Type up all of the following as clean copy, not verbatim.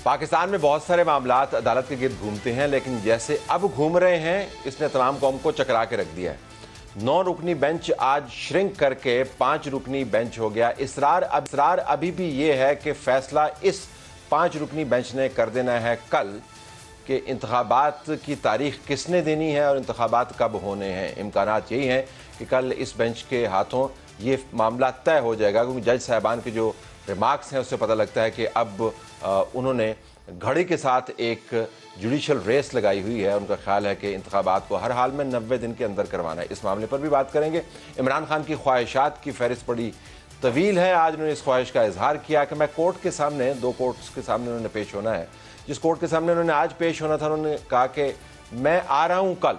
پاکستان میں بہت سارے معاملات عدالت کے گرد گھومتے ہیں، لیکن جیسے اب گھوم رہے ہیں اس نے تمام قوم کو چکرا کے رکھ دیا ہے۔ 9 رکنی بینچ آج شرنک کر کے 5 رکنی بینچ ہو گیا۔ اصرار ابھی بھی یہ ہے کہ فیصلہ اس 5 رکنی بینچ نے کر دینا ہے کل، کہ انتخابات کی تاریخ کس نے دینی ہے اور انتخابات کب ہونے ہیں۔ امکانات یہی ہیں کہ کل اس بینچ کے ہاتھوں یہ معاملہ طے ہو جائے گا، کیونکہ جج صاحبان کے جو ریمارکس ہیں اس سے پتہ لگتا ہے کہ اب انہوں نے گھڑی کے ساتھ ایک جوڈیشل ریس لگائی ہوئی ہے۔ ان کا خیال ہے کہ انتخابات کو ہر حال میں 90 دن کے اندر کروانا ہے۔ اس معاملے پر بھی بات کریں گے۔ عمران خان کی خواہشات کی فہرست بڑی طویل ہے۔ آج انہوں نے اس خواہش کا اظہار کیا کہ میں کورٹ کے سامنے 2 کورٹس کے سامنے انہوں نے پیش ہونا ہے۔ جس کورٹ کے سامنے انہوں نے آج پیش ہونا تھا، انہوں نے کہا کہ میں آ رہا ہوں کل،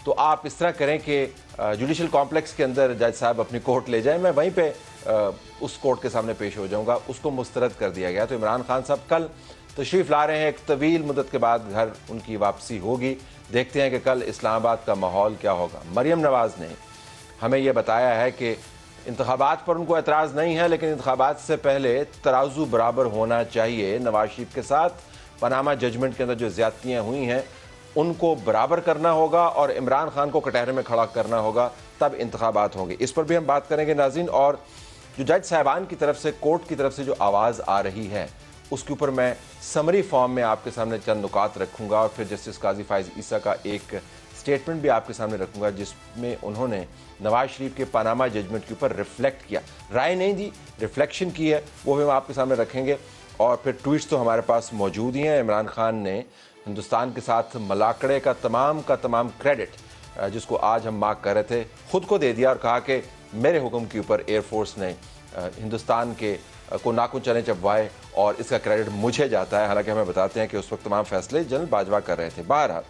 تو آپ اس طرح کریں کہ جوڈیشل کمپلیکس کے اندر جج صاحب اپنی کورٹ لے جائیں، میں وہیں پہ اس کورٹ کے سامنے پیش ہو جاؤں گا۔ اس کو مسترد کر دیا گیا۔ تو عمران خان صاحب کل تشریف لا رہے ہیں، ایک طویل مدت کے بعد گھر ان کی واپسی ہوگی۔ دیکھتے ہیں کہ کل اسلام آباد کا ماحول کیا ہوگا۔ مریم نواز نے ہمیں یہ بتایا ہے کہ انتخابات پر ان کو اعتراض نہیں ہے، لیکن انتخابات سے پہلے ترازو برابر ہونا چاہیے۔ نواز شریف کے ساتھ پاناما ججمنٹ کے اندر جو زیادتیاں ہوئی ہیں ان کو برابر کرنا ہوگا اور عمران خان کو کٹہرے میں کھڑا کرنا ہوگا، تب انتخابات ہوں گے۔ اس پر بھی ہم بات کریں گے ناظرین۔ اور جو جج صاحبان کی طرف سے، کورٹ کی طرف سے جو آواز آ رہی ہے اس کے اوپر میں سمری فارم میں آپ کے سامنے چند نکات رکھوں گا، اور پھر جسٹس قاضی فائز عیسیٰ کا ایک سٹیٹمنٹ بھی آپ کے سامنے رکھوں گا جس میں انہوں نے نواز شریف کے پاناما ججمنٹ کے اوپر ریفلیکٹ کیا، رائے نہیں دی، ریفلیکشن کی ہے، وہ بھی ہم آپ کے سامنے رکھیں گے۔ اور پھر ٹویٹس تو ہمارے پاس موجود ہی ہیں۔ عمران خان نے ہندوستان کے ساتھ ملاقڑے کا تمام کریڈٹ جس کو آج ہم مارک کر رہے تھے خود کو دے دیا، اور کہا کہ میرے حکم کے اوپر ایئر فورس نے ہندوستان کے کو ناکن چنے چبوائے اور اس کا کریڈٹ مجھے جاتا ہے۔ حالانکہ ہمیں بتاتے ہیں کہ اس وقت تمام فیصلے جنرل باجوہ کر رہے تھے۔ بہرحال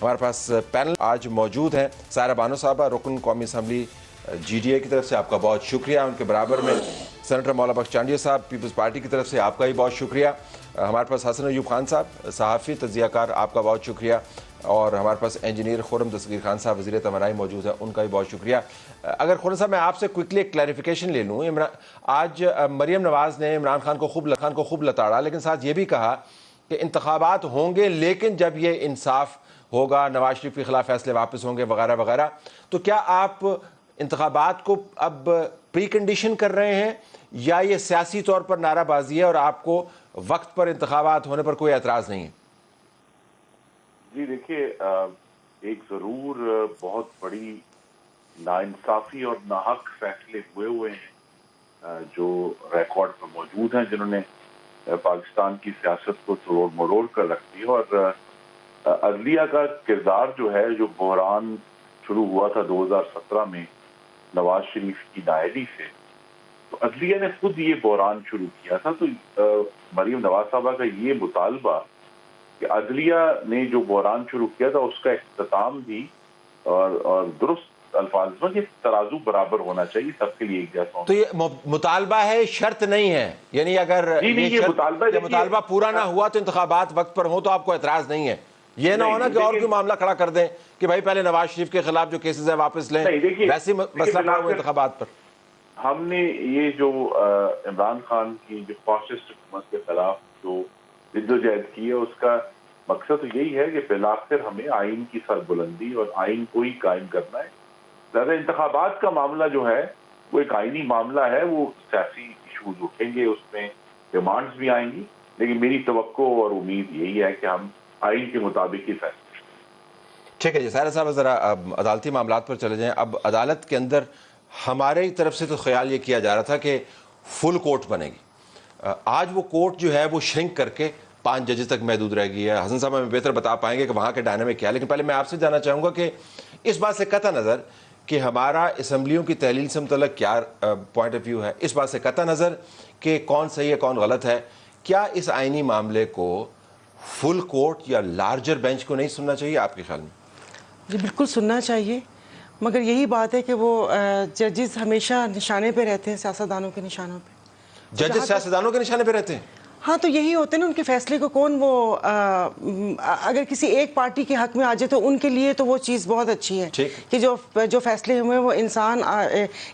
ہمارے پاس پینل آج موجود ہیں۔ سائرہ بانو صاحبہ، رکن قومی اسمبلی جی ڈی اے کی طرف سے آپ کا بہت شکریہ۔ ان کے برابر میں سینیٹر مولا بخش چانڈیہ صاحب، پیپلز پارٹی کی طرف سے آپ کا بھی بہت شکریہ۔ ہمارے پاس حسن ایوب خان صاحب، صحافی، تجزیہ کار، آپ کا بہت شکریہ۔ اور ہمارے پاس انجینئر خرم دستگیر خان صاحب، وزیر توانائی موجود ہیں، ان کا بھی بہت شکریہ۔ اگر خرم صاحب میں آپ سے کوئکلی ایک کلیریفیکیشن لے لوں، آج مریم نواز نے عمران خان کو خوب لتاڑا، لیکن ساتھ یہ بھی کہا کہ انتخابات ہوں گے لیکن جب یہ انصاف ہوگا، نواز شریف کے خلاف فیصلے واپس ہوں گے وغیرہ وغیرہ۔ تو کیا آپ انتخابات کو اب پری کنڈیشن کر رہے ہیں یا یہ سیاسی طور پر نعرہ بازی ہے اور آپ کو وقت پر انتخابات ہونے پر کوئی اعتراض نہیں ہے؟ جی دیکھیے، ایک ضرور بہت بڑی ناانصافی اور ناحق فیصلے ہوئے ہیں جو ریکارڈ پر موجود ہیں، جنہوں نے پاکستان کی سیاست کو توڑ مروڑ کر رکھ دیا۔ اور عدلیہ کا کردار جو ہے، جو بحران شروع ہوا تھا 2017 میں نواز شریف کی نااہلی سے، تو عدلیہ نے خود یہ بحران شروع کیا تھا۔ تو مریم نواز صاحبہ کا یہ مطالبہ کہ عدلیہ نے جو بحران شروع کیا تھا اس کا اختتام بھی اور درست الفاظ میں کہ ترازو برابر ہونا چاہیے، سب کے لیے ایک جیسا ہونا۔ تو یہ مطالبہ ہے، شرط نہیں ہے؟ یعنی اگر یہ مطالبہ پورا نہ ہوا تو انتخابات وقت پر ہوں تو آپ کو اعتراض نہیں ہے؟ یہ نہ ہونا کہ اور کوئی معاملہ کھڑا کر دیں کہ بھائی پہلے نواز شریف کے خلاف جو کیسز ہیں واپس لیں، ویسے مسئلہ کھڑا ہوا انتخابات پر۔ ہم نے یہ جو عمران خان کی جو فاسسٹ حکومت کے خلاف جو جدوجہد کی ہے، اس کا مقصد تو یہی ہے کہ بالآخر ہمیں آئین کی سربلندی اور آئین کو ہی قائم کرنا ہے۔ زیادہ انتخابات کا معاملہ جو ہے وہ ایک آئینی معاملہ ہے، وہ سیاسی ایشوز اٹھیں گے، اس میں ڈیمانڈز بھی آئیں گی، لیکن میری توقع اور امید یہی ہے کہ ہم آئین کے مطابق ہی فیصلے۔ ٹھیک ہے جی، سائرہ صاحب ذرا عدالتی معاملات پر چلے جائیں۔ اب عدالت کے اندر ہمارے طرف سے تو خیال یہ کیا جا رہا تھا کہ فل کورٹ بنے گی۔ آج وہ کورٹ جو ہے وہ شرنک کر کے 5 ججز تک محدود رہ گئی ہے۔ حسن صاحب ہمیں بہتر بتا پائیں گے کہ وہاں کے ڈائنامک کیا ہے، لیکن پہلے میں آپ سے جاننا چاہوں گا کہ اس بات سے قطع نظر کہ ہمارا اسمبلیوں کی تحلیل سے متعلق کیا پوائنٹ آف ویو ہے، اس بات سے قطع نظر کہ کون صحیح ہے کون غلط ہے، کیا اس آئینی معاملے کو فل کورٹ یا لارجر بینچ کو نہیں سننا چاہیے آپ کے خیال میں؟ جی بالکل سننا چاہیے، مگر یہی بات ہے کہ وہ ججز ہمیشہ نشانے پہ رہتے ہیں، سیاستدانوں کے نشانوں پہ۔ ججز سیاستدانوں کے نشانے پہ رہتے ہیں؟ ہاں تو یہی ہوتے ہیں نا ان کے فیصلے کو کون وہ اگر کسی ایک پارٹی کے حق میں آ جائے تو ان کے لیے تو وہ چیز بہت اچھی ہے کہ جو فیصلے ہوئے وہ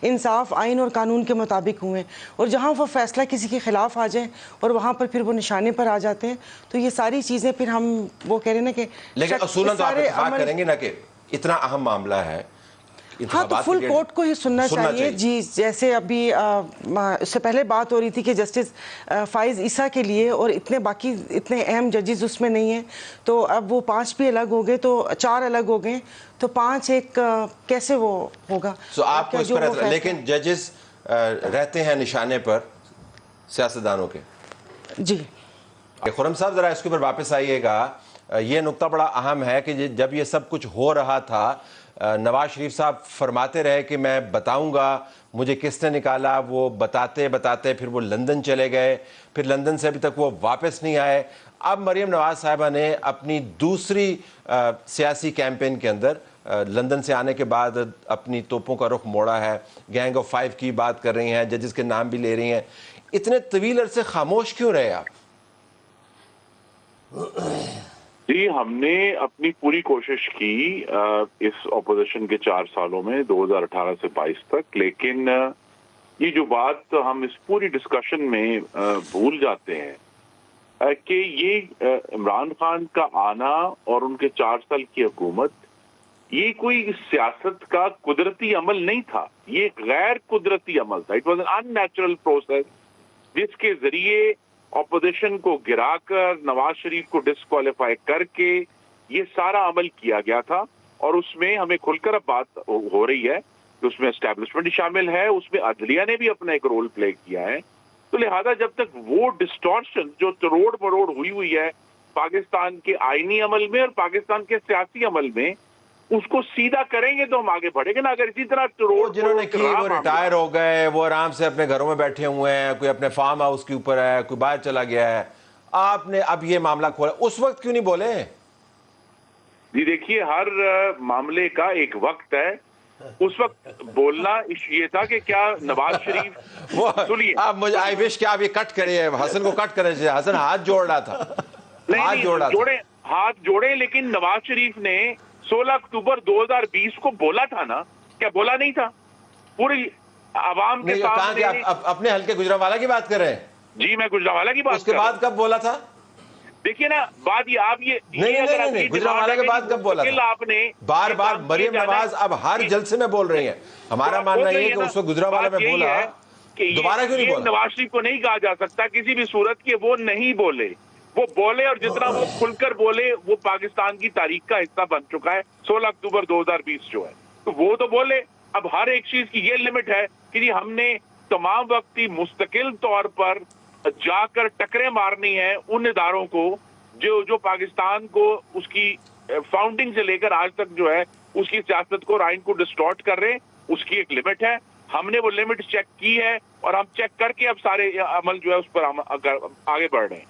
انصاف آئین اور قانون کے مطابق ہوئے، اور جہاں وہ فیصلہ کسی کے خلاف آ جائے اور وہاں پر پھر وہ نشانے پر آ جاتے ہیں تو یہ ساری چیزیں پھر ہم وہ کہہ رہے ہیں نا کہ لیکن اصولاً تو آپ اتفاق کریں گے نا کہ اتنا اہم معاملہ ہے، ہاں تو فل کورٹ کو ہی سننا چاہیے جی. جیسے ابھی اس سے پہلے بات ہو رہی تھی کہ جسٹس فائز عیسیٰ کے لیے اور اتنے اہم ججز اس میں نہیں ہیں، تو اب وہ 5 بھی الگ ہو گئے تو 4 الگ ہو گئے تو 5 ایک کیسے وہ ہوگا؟ تو آپ کو اس پر اعتراض، لیکن ججز رہتے ہیں نشانے پر سیاستدانوں کے. جی خرم صاحب ذرا اس کے اوپر واپس آئیے گا. یہ نقطہ بڑا اہم ہے کہ جب یہ سب کچھ ہو رہا تھا نواز شریف صاحب فرماتے رہے کہ میں بتاؤں گا مجھے کس نے نکالا، وہ بتاتے بتاتے پھر وہ لندن چلے گئے، پھر لندن سے ابھی تک وہ واپس نہیں آئے. اب مریم نواز صاحبہ نے اپنی دوسری سیاسی کیمپین کے اندر لندن سے آنے کے بعد اپنی توپوں کا رخ موڑا ہے، گینگ آف 5 کی بات کر رہی ہیں، ججز کے نام بھی لے رہی ہیں. اتنے طویل عرصے خاموش کیوں رہے آپ؟ جی ہم نے اپنی پوری کوشش کی اس اپوزیشن کے 4 سالوں میں 2018 سے 22 تک، لیکن یہ جو بات ہم اس پوری ڈسکشن میں بھول جاتے ہیں کہ یہ عمران خان کا آنا اور ان کے 4 سال کی حکومت یہ کوئی سیاست کا قدرتی عمل نہیں تھا، یہ غیر قدرتی عمل تھا. It was an in natural process جس کے ذریعے اپوزیشن کو گرا کر نواز شریف کو ڈسکوالیفائی کر کے یہ سارا عمل کیا گیا تھا. اور اس میں ہمیں کھل کر اب بات ہو رہی ہے کہ اس میں اسٹیبلشمنٹ شامل ہے، اس میں عدلیہ نے بھی اپنا ایک رول پلے کیا ہے. تو لہذا جب تک وہ ڈسٹورشن جو توڑ مروڑ ہوئی ہے پاکستان کے آئینی عمل میں اور پاکستان کے سیاسی عمل میں، اس کو سیدھا کریں گے تو ہم آگے بڑھیں گے نا. اگر اسی طرح جنہوں نے کی وہ ریٹائر ہو گئے، وہ آرام سے اپنے گھروں میں بیٹھے ہوئے ہیں، کوئی اپنے فارم ہاؤس کے اوپر ہے، کوئی باہر چلا گیا ہے، آپ نے اب یہ معاملہ کھولا، اس وقت کیوں نہیں بولے؟ جی دیکھیے ہر معاملے کا ایک وقت ہے. اس وقت بولنا یہ تھا کہ کیا نواز شریف سنیے، آپ مجھے آئی وش کہ آپ یہ کٹ کریں، حسن کو کٹ کریں. حسن ہاتھ جوڑ رہا تھا، ہاتھ جوڑے، لیکن نواز شریف نے 16 اکتوبر 2020 کو بولا تھا نا، کیا بولا نہیں تھا پوری عوام کے سامنے؟ اپنے حلقے گجرانوالہ کی بات کر رہے ہیں؟ جی میں گجرانوالہ کی بات. اس کے بعد کب بولا تھا؟ دیکھیے نا بات یہ آپ نہیں گجرانوالہ کے بعد کب بولا تھا؟ آپ نے بار بار مریم نواز اب ہر جلسے میں بول رہی ہیں. ہمارا ماننا یہ کہ اس کو گجرانوالہ میں بولا، دوبارہ کیوں نہیں بولا؟ نواز شریف کو نہیں کہا جا سکتا کسی بھی صورت کہ وہ نہیں بولے، وہ بولے، اور جتنا وہ کھل کر بولے وہ پاکستان کی تاریخ کا حصہ بن چکا ہے. 16 اکتوبر 2020 جو ہے تو وہ تو بولے. اب ہر ایک چیز کی یہ لمٹ ہے کہ جی ہم نے تمام وقتی مستقل طور پر جا کر ٹکرے مارنی ہیں ان اداروں کو جو پاکستان کو اس کی فاؤنڈنگ سے لے کر آج تک جو ہے اس کی سیاست کو اور آئین کو ڈسٹورٹ کر رہے ہیں. اس کی ایک لمٹ ہے، ہم نے وہ لمٹ چیک کی ہے اور ہم چیک کر کے اب سارے عمل جو ہے اس پر آگے بڑھ رہے ہیں.